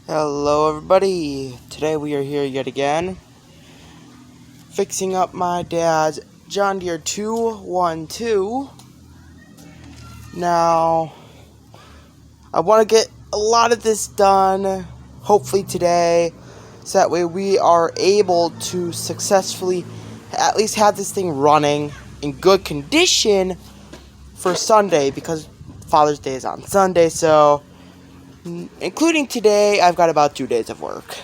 Hello everybody, today we are here yet again, fixing up my dad's John Deere 212. Now, I want to get a lot of this done, hopefully today, so that way we are able to successfully at least have this thing running in good condition for Sunday, because Father's Day is on Sunday, so including today, I've got about 2 days of work.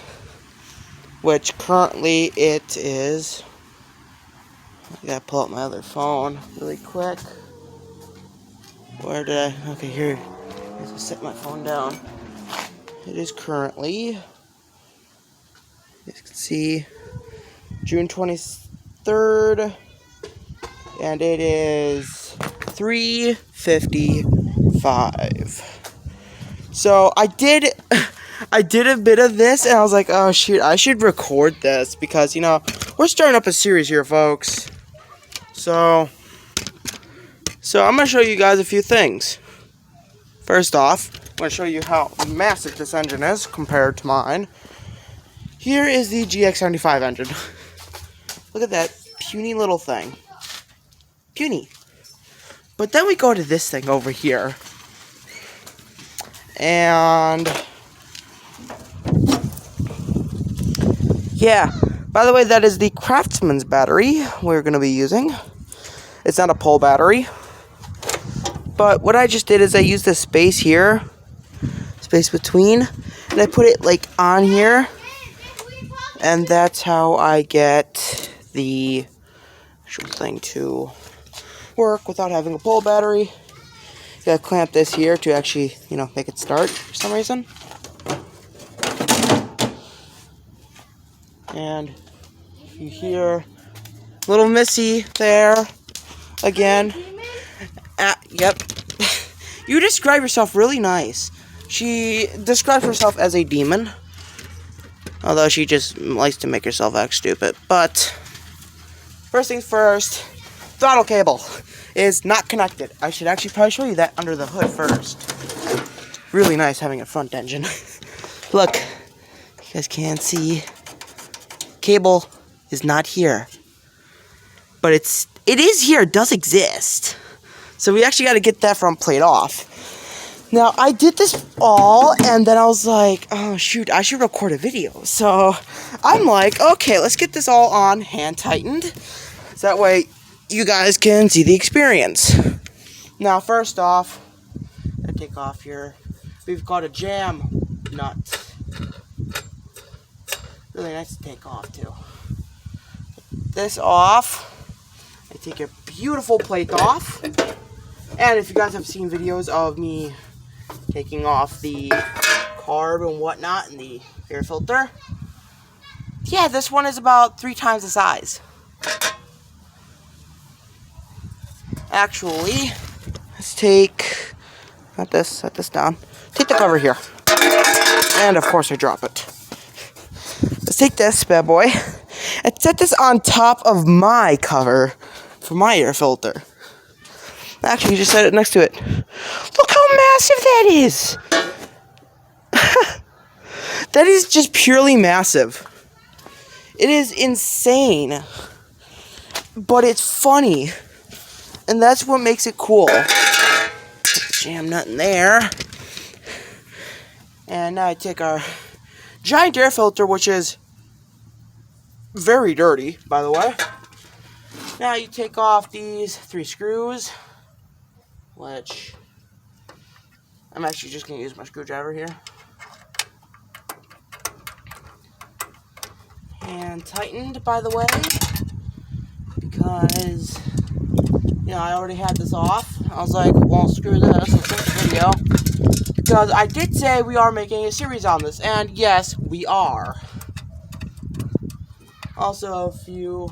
Which currently it is. I gotta pull up my other phone really quick. Where did I? Okay, here. I have to set my phone down. It is currently, you can see, June 23rd, and it is 3:55. So I did a bit of this, and I was like, oh shoot, I should record this, because, we're starting up a series here, folks. So I'm going to show you guys a few things. First off, I'm going to show you how massive this engine is compared to mine. Here is the GX75 engine. Look at that puny little thing. Puny. But then we go to this thing over here. And yeah, by the way, that is the Craftsman's battery we're going to be using. It's not a pole battery. But what I just did is I used the space here, space between, and I put it like on here. And that's how I get the actual thing to work without having a pole battery. You gotta clamp this here to actually, make it start for some reason. And you hear little Missy there again. Yep. You describe yourself really nice. She describes herself as a demon, although she just likes to make herself act stupid. But first things first, throttle cable is not connected. I should actually probably show you that under the hood first. Really nice having a front engine. Look, you guys can't see. Cable is not here, but it is here. It does exist. So we actually got to get that front plate off. Now I did this all, and then I was like, oh shoot, I should record a video. So I'm like, okay, let's get this all on hand tightened, so that way you guys can see the experience. Now, first off, I take off here. We've got a jam nut. Really nice to take off too. This off. I take a beautiful plate off. And if you guys have seen videos of me taking off the carb and whatnot and the air filter, yeah, this one is about 3 times the size. Actually, let's take, set this down. Take the cover here. And of course I drop it. Let's take this bad boy and set this on top of my cover for my air filter. Actually, just set it next to it. Look how massive that is! That is just purely massive. It is insane. But it's funny. And that's what makes it cool. Put the jam nut in there. And now I take our giant air filter, which is very dirty, by the way. Now you take off these 3 screws, which I'm actually just going to use my screwdriver here. And tightened, by the way, because, I already had this off. I was like, well, screw this, let's finish the video. Because I did say we are making a series on this, and yes, we are. Also, if you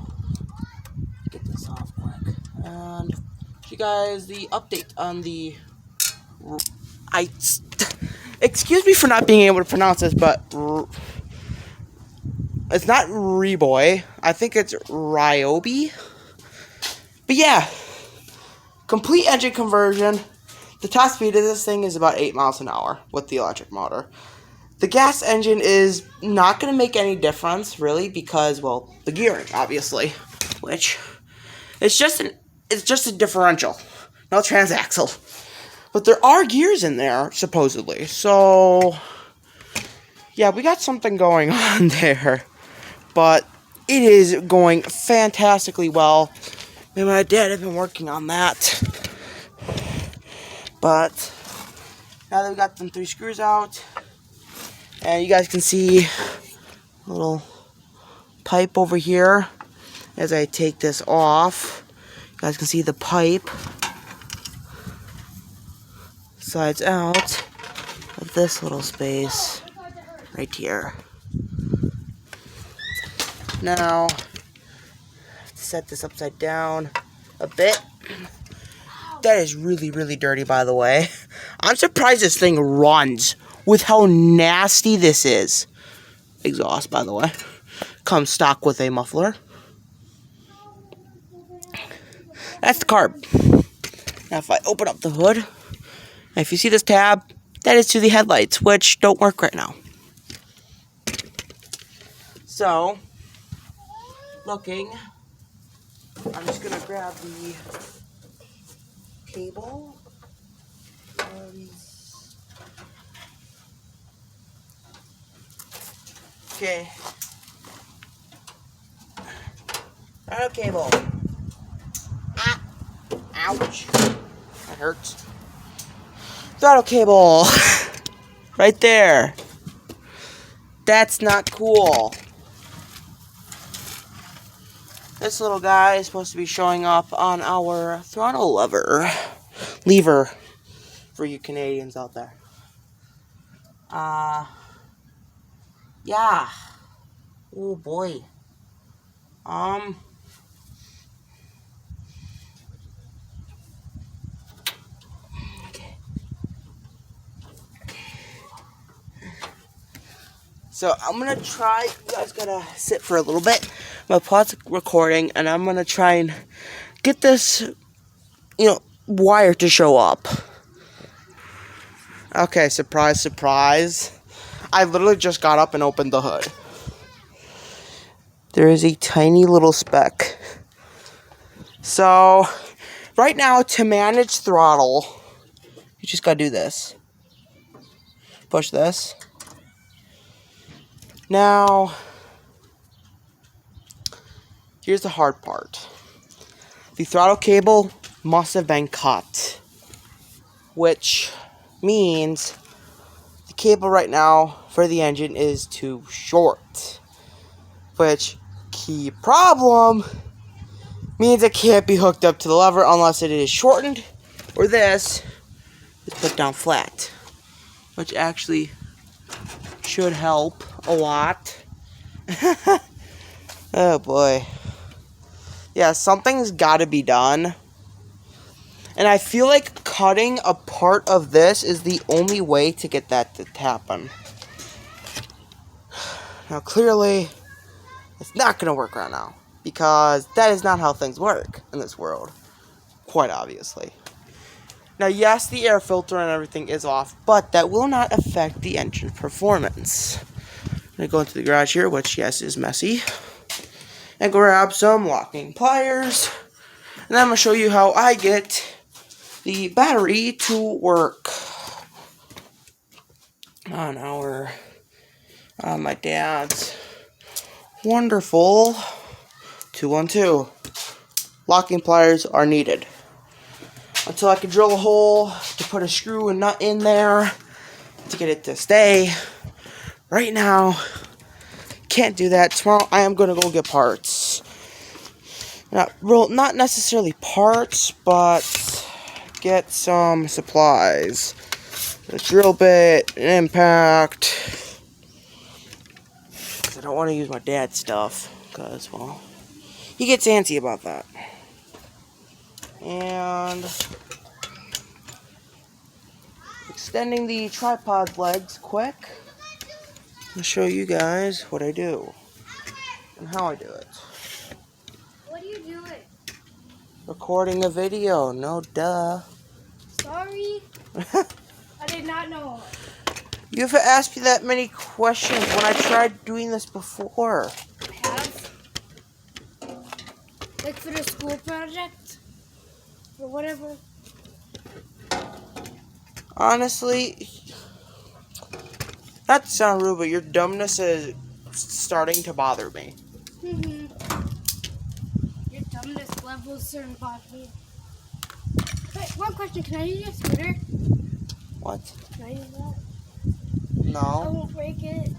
get this off quick, and you guys the update on the, excuse me for not being able to pronounce this, but it's not Reboy. I think it's Ryobi. But yeah, complete engine conversion. The top speed of this thing is about 8 miles an hour with the electric motor. The gas engine is not going to make any difference, really, because, well, the gearing, obviously, which it's just a differential, no transaxle. But there are gears in there, supposedly. So, yeah, we got something going on there. But it is going fantastically well. Me and my dad have been working on that. But now that we got them 3 screws out, and you guys can see a little pipe over here as I take this off. You guys can see the pipe slides out of this little space right here. Now, I have to set this upside down a bit. That is really, really dirty, by the way. I'm surprised this thing runs with how nasty this is. Exhaust, by the way. Comes stock with a muffler. That's the carb. Now, if I open up the hood, if you see this tab, that is to the headlights, which don't work right now. So, looking, I'm just going to grab the cable. Okay. Throttle cable. Ah. Ouch. That hurts. Throttle cable. Right there. That's not cool. This little guy is supposed to be showing up on our throttle lever for you Canadians out there. Yeah. Oh boy. Okay. So I'm gonna try. You guys gotta sit for a little bit. I'm gonna pause the recording, and I'm gonna try and get this, wire to show up. Okay, surprise, surprise. I literally just got up and opened the hood. There is a tiny little speck. So, right now, to manage throttle, you just gotta do this. Push this. Now, here's the hard part. The throttle cable must have been cut, which means the cable right now for the engine is too short, which, key problem, means it can't be hooked up to the lever unless it is shortened, or this is put down flat, which actually should help a lot. Oh boy. Yeah, something's got to be done. And I feel like cutting a part of this is the only way to get that to happen. Now, clearly, it's not going to work right now, because that is not how things work in this world, quite obviously. Now, yes, the air filter and everything is off, but that will not affect the engine performance. I'm going to go into the garage here, which, yes, is messy, and grab some locking pliers, and I'm going to show you how I get the battery to work on my dad's wonderful 212. Locking pliers are needed until I can drill a hole to put a screw and nut in there to get it to stay. Right now, can't do that. Tomorrow I am going to go get parts. Not necessarily parts, but get some supplies. A drill bit, an impact. I don't want to use my dad's stuff, because, well, he gets antsy about that. And extending the tripod legs quick. I'll show you guys what I do and how I do it. What are you doing? Recording a video, no duh. Sorry. I did not know. You haven't asked me that many questions when I tried doing this before. I have. Like for the school project? Or whatever. Honestly, not to sound rude, but your dumbness is starting to bother me. Mm-hmm. Your dumbness levels certain body. Wait, one question. Can I use your scooter? What? Can I use that? I No. won't break it.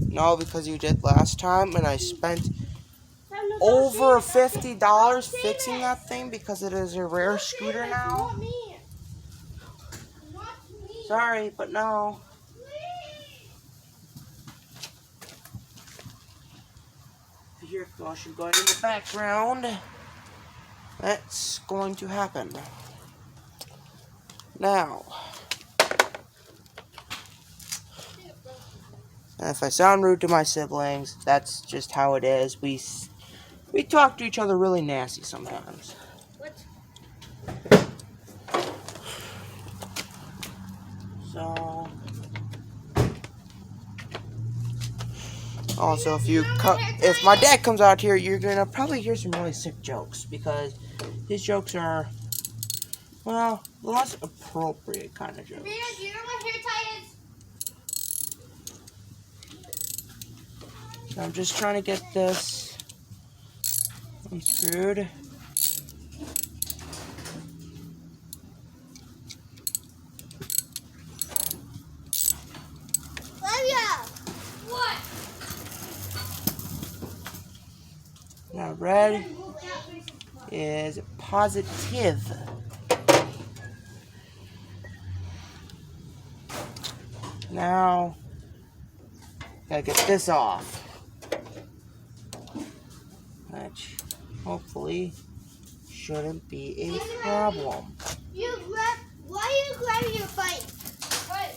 No, because you did last time, and I spent No, over $50 fixing that thing because it is a rare scooter now. Not me. Not me. Sorry, but no. Here, caution going in the background. That's going to happen. Now, and if I sound rude to my siblings, that's just how it is. We talk to each other really nasty sometimes. What? So, also, if my dad comes out here, you're gonna probably hear some really sick jokes because his jokes are, well, the less appropriate kind of jokes. Do you know what hair tie is? So I'm just trying to get this unscrewed. What? Now red is positive. Now, gotta get this off. Which, hopefully, shouldn't be a problem. Why are you grabbing your bike? What?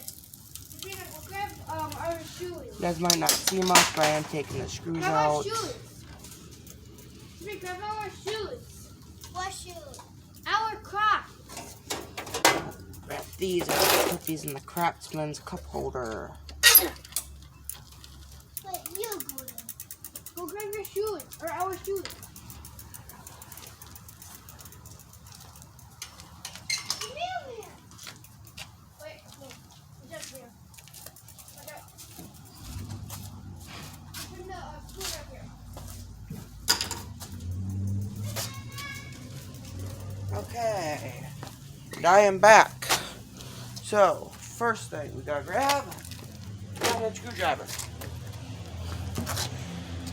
Sabrina, we'll grab our shoes. You guys might not see much, but I am taking the screws Grab out. our shoes. Sabrina, grab our shoes. What shoes? Our Crocs. Grab these and put these in the Craftsman's cup holder. But you go grab your shoes, or our shoes. Wait, no. Just here. Watch out. Bring the spoon up here. Okay. And I am back. So, first thing we gotta grab a screwdriver.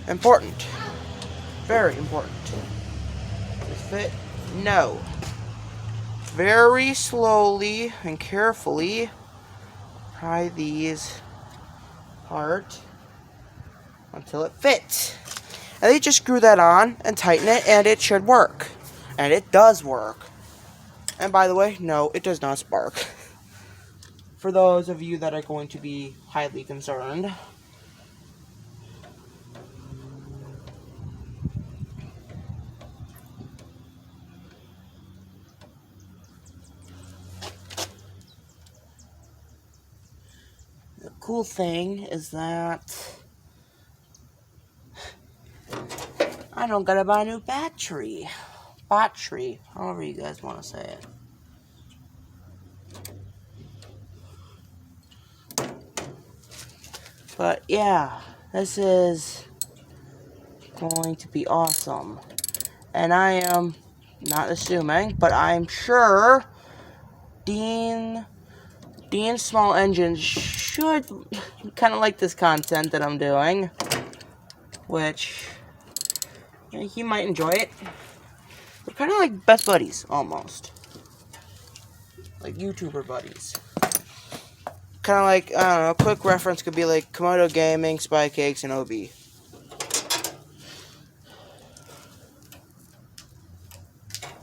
Important. Very important. Does this fit? No. Very slowly and carefully pry these apart until it fits. And then you just screw that on and tighten it and it should work. And it does work. And by the way, no, it does not spark. For those of you that are going to be highly concerned. The cool thing is that I don't gotta buy a new battery, however you guys want to say it. But yeah, this is going to be awesome. And I am not assuming, but I'm sure Dean's Small Engines should kind of like this content that I'm doing, which he might enjoy it. We're kind of like best buddies, almost. Like YouTuber buddies. Kind of like, I don't know, a quick reference could be like Komodo Gaming, Spy Cakes, and OB.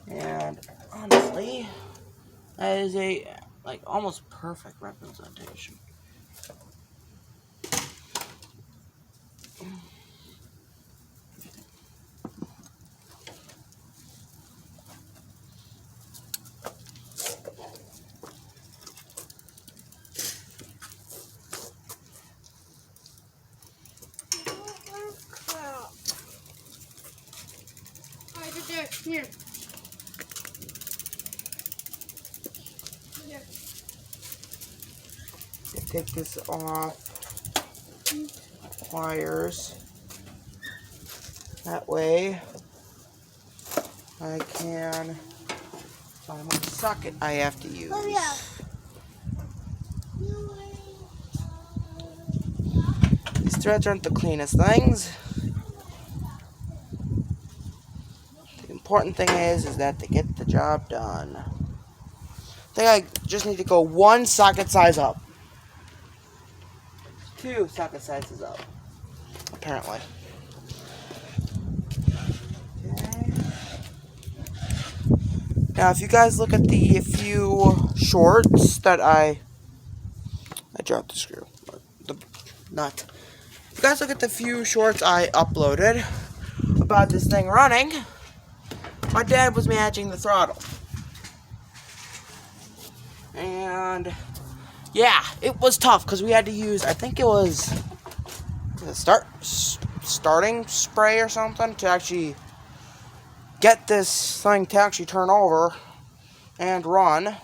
And honestly, that is a like almost perfect representation. Right there. Here. Here. Take this off wires. That way I can find what socket I have to use. Oh, yeah. These threads aren't the cleanest things. The important thing is that they get the job done. I think I just need to go 1 socket size up. 2 socket sizes up, apparently. Okay. Now, if you guys look at the few shorts that I dropped the screw, the nut. If you guys look at the few shorts I uploaded about this thing running, my dad was managing the throttle. And yeah, it was tough because we had to use, I think it was starting spray or something to actually get this thing to actually turn over and run.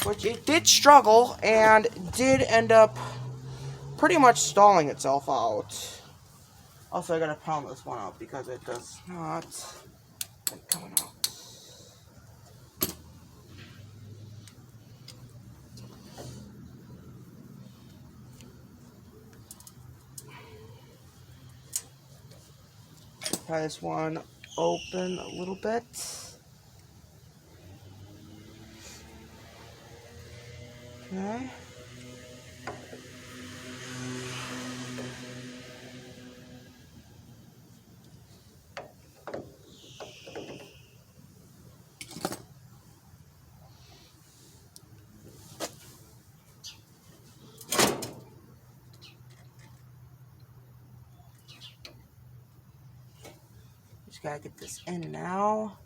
Which it did struggle and did end up pretty much stalling itself out. Also, I gotta pound this one out because it does not come out. Pry this one open a little bit. Okay. Just gotta get this in now.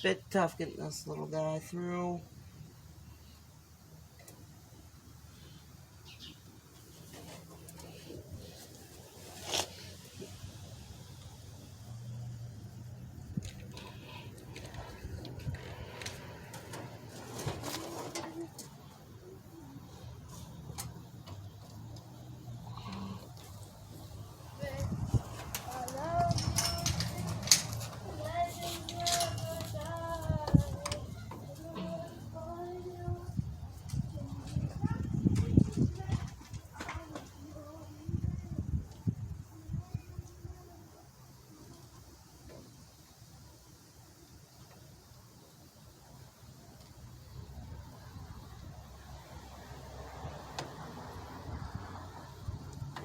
Bit tough getting this little guy through.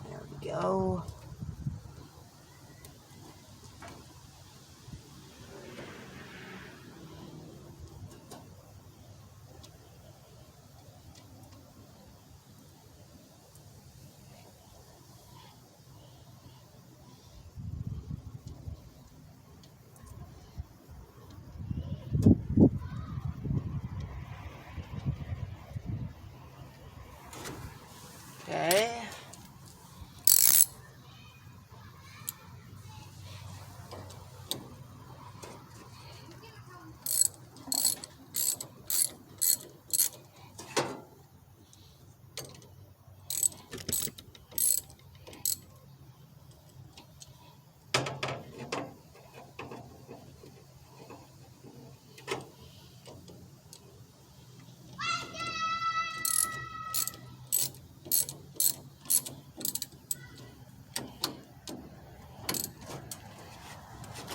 There we go. Okay.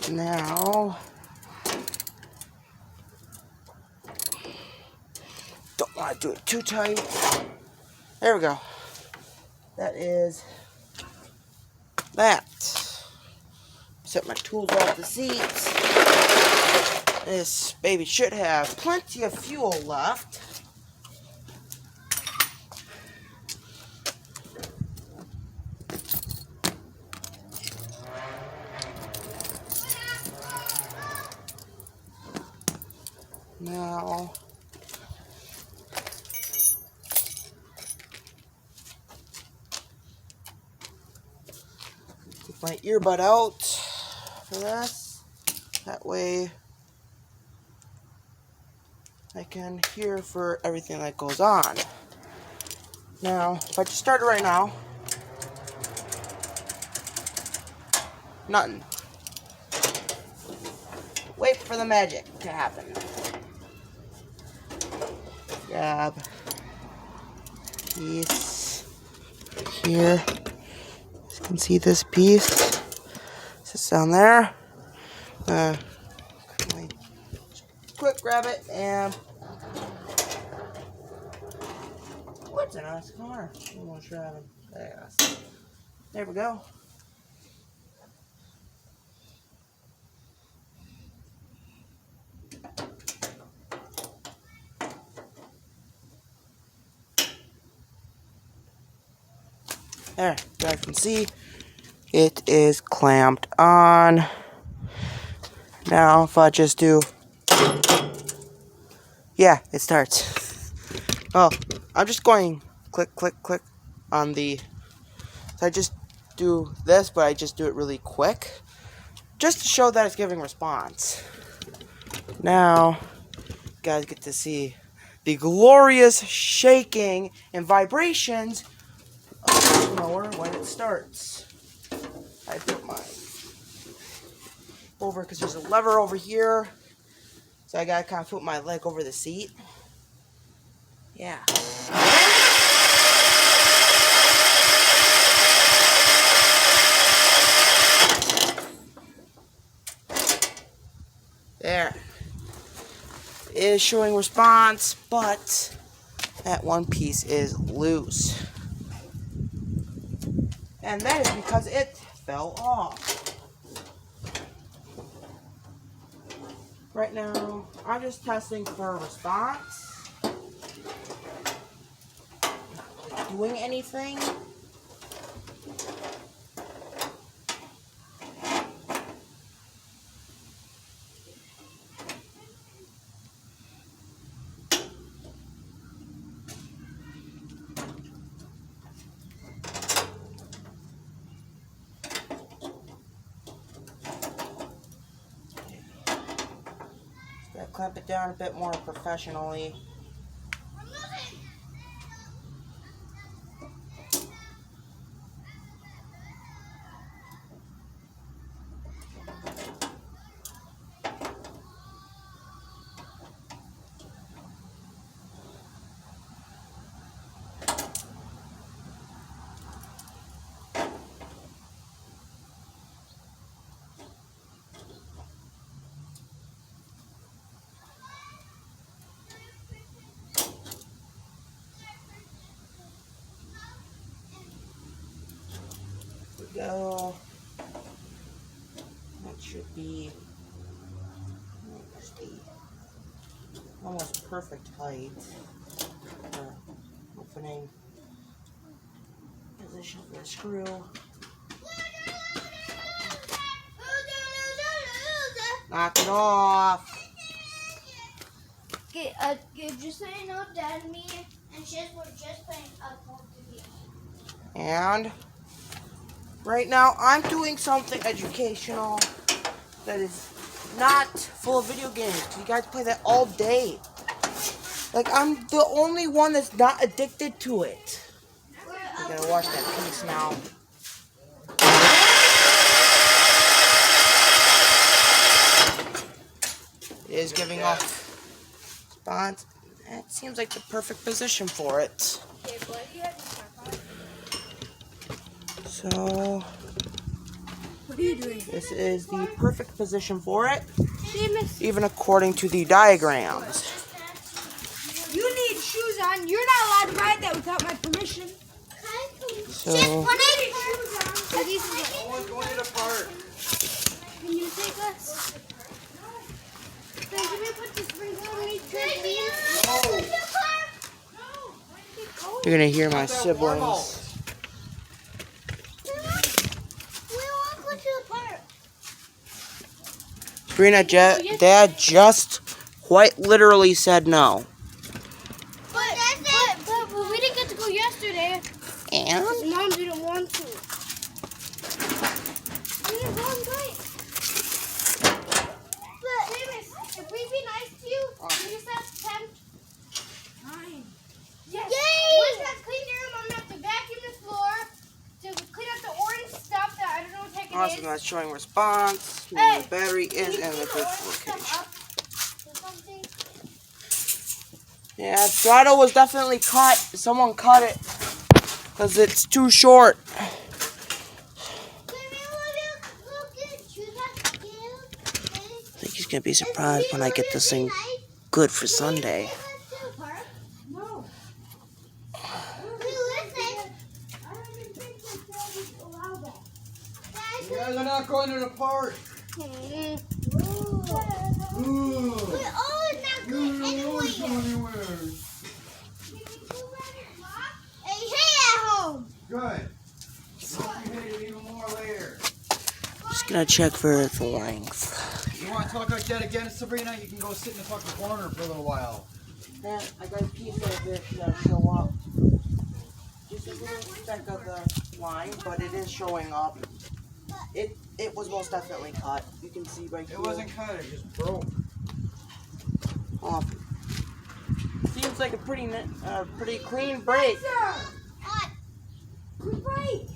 Now, don't want to do it too tight. There we go. That is that. Set my tools off the seat. This baby should have plenty of fuel left. Now, take my earbud out for this. That way I can hear for everything that goes on. Now, if I just start it right now, nothing. Wait for the magic to happen. Grab piece here. You can see this piece. Sits down there. Quick grab it and what's a nice car? Almost driving. There we go. There, you guys can see it is clamped on. Now, if I just do, yeah, it starts. Oh, I'm just going click, click, click on the. So I just do this, but I just do it really quick, just to show that it's giving response. Now, you guys get to see the glorious shaking and vibrations of the mower when it starts. I put my over because there's a lever over here, so I gotta kind of put my leg over the seat. Yeah. There. It is showing response, but that one piece is loose. And that is because it fell off. Right now, I'm just testing for a response. Not doing anything. Clamp it down a bit more professionally. Go. That should be almost perfect height. Opening position for the screw. Knock it off. Okay, just so you know, Dad, me, and Shiz were just playing a Call of Duty. And right now, I'm doing something educational that is not full of video games. You guys play that all day. Like, I'm the only one that's not addicted to it. I'm gonna watch that piece now. It is giving off response. That seems like the perfect position for it. Okay, but you have to start. So, What are you doing? this is the perfect position for it, Seamus, even according to the diagrams. you need shoes on. You're not allowed to ride that without my permission. So, Can you take us? Can we put the springs on me, please? you're gonna hear my siblings. Sabrina, Dad just quite literally said no. But we didn't get to go yesterday. And? Because Mom didn't want to. We didn't go and play. But, Seamus, if we be nice to you, we just have to tempt. Fine. Yes. Yay! Once we have cleaned your room, I'm going to have to vacuum the floor to clean up the orange stuff that I don't know what the heck it is. Awesome, that's showing response. Hey, The battery is in the good orange location. stuff up or something? Yeah, throttle was definitely cut. Someone cut it because it's too short. I think he's gonna be surprised when I get this thing good for Sunday. No. You guys are not going to the park. Ooh. Good. You hit it even more later. Just gonna check for the length. You want to talk like that again, Sabrina? You can go sit in the fucking corner for a little while. Yeah, I got a piece of it that show up. Just a little speck of the line, but it is showing up. It was most definitely cut. You can see right here. It wasn't cut, it just broke. Seems like a pretty clean break. Good break.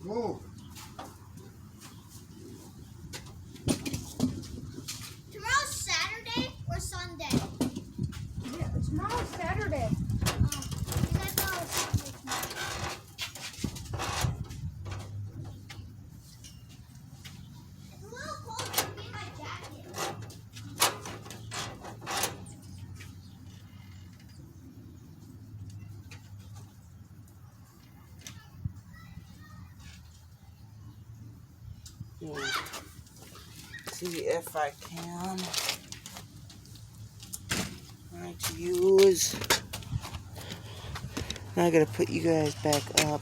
Move. Tomorrow's Saturday or Sunday? Yeah, tomorrow's Saturday. See if I can. Right to use. Now I gotta put you guys back up.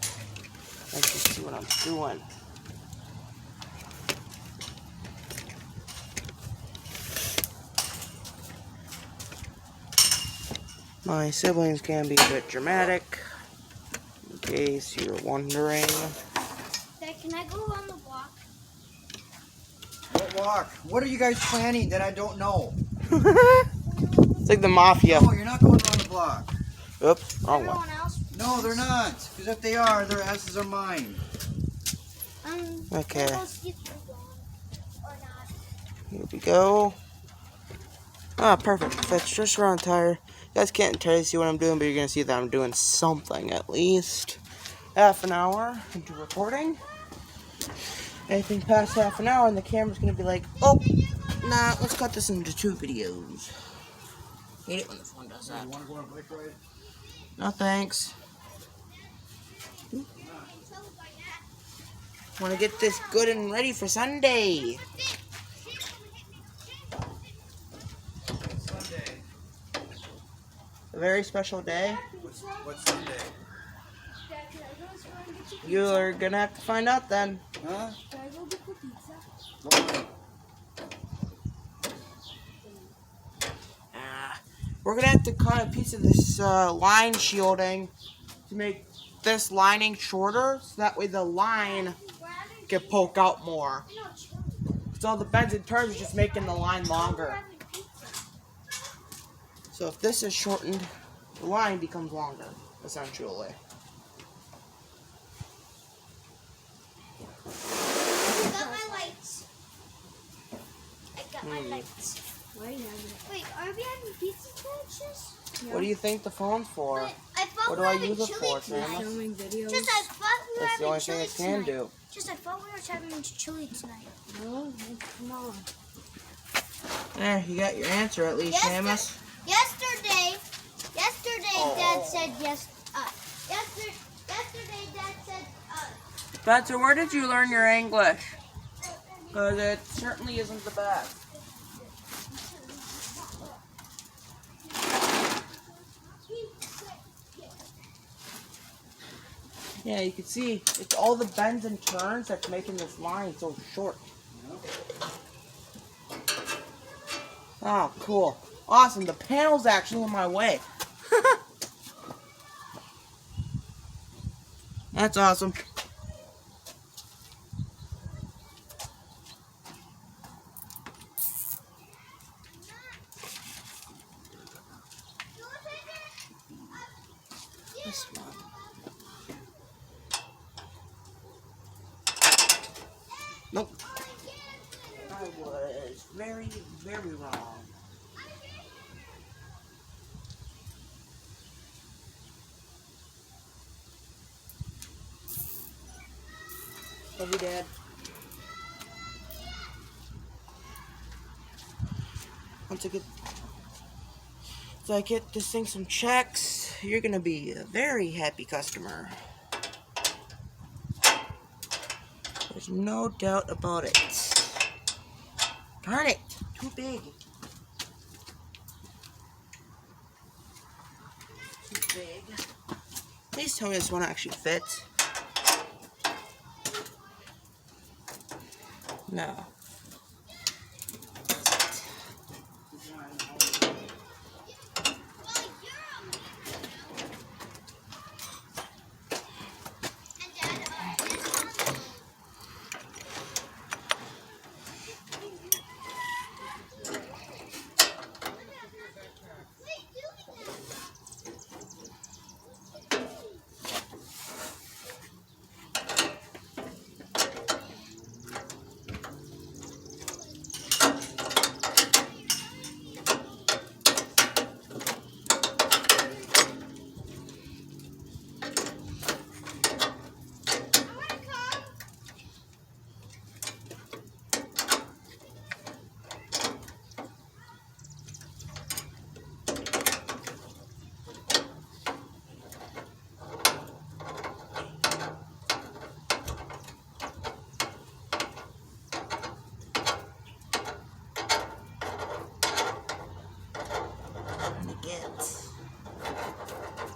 Let's just see what I'm doing. My siblings can be a bit dramatic, in case you're wondering. Dad, can I go on the block? What walk? What are you guys planning that I don't know? It's like the mafia. No, you're not going around the block. Oops, wrong one. Everyone else? No, they're not. Because if they are, their asses are mine. Okay. We'll see if they're gone or not. Here we go. Ah, perfect. Fits just around the tire. You guys can't entirely see what I'm doing, but you're going to see that I'm doing something at least. Half an hour into recording. Anything past half an hour, and the camera's going to be like, oh, nah, let's cut this into 2 videos. Hate it when the phone does that. You want to go on a bike ride? No thanks. Want to get this good and ready for Sunday. Sunday. A very special day. What's Sunday? You're gonna have to find out then. Huh? We're gonna have to cut a piece of this line shielding to make this lining shorter, so that way the line can poke out more. So the bends and turns is just making the line longer. So if this is shortened, the line becomes longer, essentially. I got my lights. I got my lights. Wait, are we having pizza sandwiches? What do you think the phone's for? I thought What we do I were having use it chili for, tonight. Sam? Filming videos. Just I thought we were That's the having only thing chili it can tonight. do. Just I thought we were having chili tonight. No, come on. There, you got your answer at least, Samus. Yesterday, Oh. Dad said yes. Yesterday, Dad said Spencer, where did you learn your English? Because it certainly isn't the best. Yeah, you can see it's all the bends and turns that's making this line so short. Oh, cool. Awesome. The panel's actually in my way. That's awesome. This one. Nope. I was very, very wrong. Love you, Dad. Once I get this thing some checks, you're gonna be a very happy customer. There's no doubt about it. Darn it! Too big. Too big. Please tell me this one actually fits. No.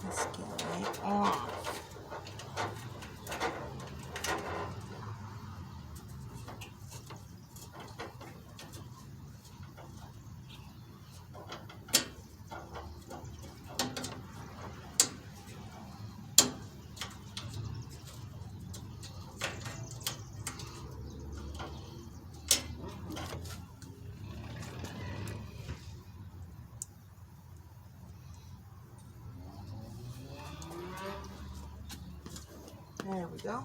Let's get right on. There we go.